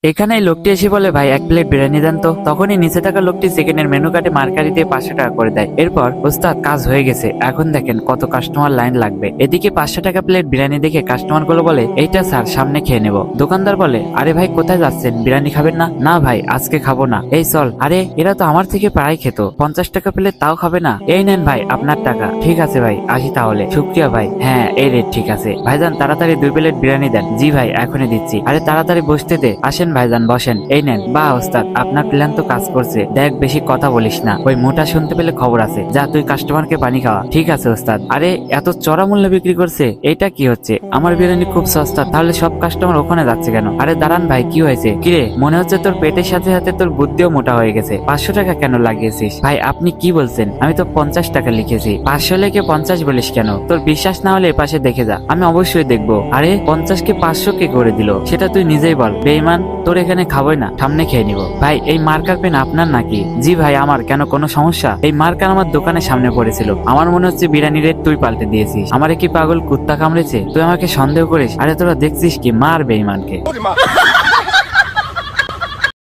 এখানে এই লোকটি এসে বলে, ভাই এক প্লেট বিরিয়ানি দেন তো। তখনই নিচে থাকা লোকটি চিকেনের মেনু কার্ডে মার্কারি দিয়ে 500 টাকা করে দেয়। এরপর ওস্তাদ কাজ হয়ে গেছে, এখন দেখেন কত কাস্টমার লাইন লাগবে। এদিকে 500 টাকা প্লেট বিরিয়ানি দেখে কাস্টমার গুলো বলে, এইটা স্যার সামনে খেয়ে নেব। দোকানদার বলে, আরে ভাই কোথায় যাচ্ছেন, বিরিয়ানি খাবেন না? না ভাই আজকে খাবো না। এই চল। আরে এরা তো আমার থেকে প্রায় খেত, 50 টাকা প্লেট তাও খাবে না। এই নেন ভাই আপনার টাকা। ঠিক আছে ভাই আসি তাহলে। শুক্রিয়া ভাই। হ্যাঁ এই রেট ঠিক আছে। ভাইজান তাড়াতাড়ি 2 প্লেট বিরিয়ানি দেন। জি ভাই এখনই দিচ্ছি। আরে তাড়াতাড়ি বসতে দে। আসেন ভাইজান বসেন। এই নেন। বাহ ওস্তাদ আপনার প্ল্যান তো কাজ করছে। দেখ বেশি কথা বলিস না, ওই মোটা শুনতে পেলে খবর আছে। যা তুই কাস্টমারকে পানি খাওয়া। ঠিক আছে ওস্তাদ। আরে এত চড়া মূল্যে বিক্রি করছে, এটা কি হচ্ছে? আমার বিরিয়ানি খুব সস্তা, তাহলে সব কাস্টমার ওখানে যাচ্ছে কেন? আরে দাঁড়ান ভাই কি হয়েছে? কিরে মনে হচ্ছে তোর পেটের সাথে সাথে তোর বুদ্ধিও মোটা হয়ে গেছে। 500 টাকা কেন লাগিয়েছিস? ভাই আপনি কি বলছেন? আমি তো 50 টাকা লিখেছি। 500 লেখে 50 বলিস কেন? তোর বিশ্বাস না হলে এপাশে দেখে যা। আমি অবশ্যই দেখবো। আরে 50 কে 500 কে করে দিল সেটা তুই নিজেই বল। বেঈমান, তোর এখানে খাবোই না, সামনে খেয়ে নিব। ভাই এই মার্কার পেন আপনার নাকি? জি ভাই আমার। কেন কোনো সমস্যা? এই মার্কার আমার দোকানের সামনে পড়েছিল, আমার মনে হচ্ছে বিরিয়ানি রেট তুই পাল্টে দিয়েছিস। আমারে কি পাগল কুত্তা কামড়েছে? তুই আমাকে সন্দেহ করিস? আরে তোরা দেখছিস কি? মার বেঈমানকে।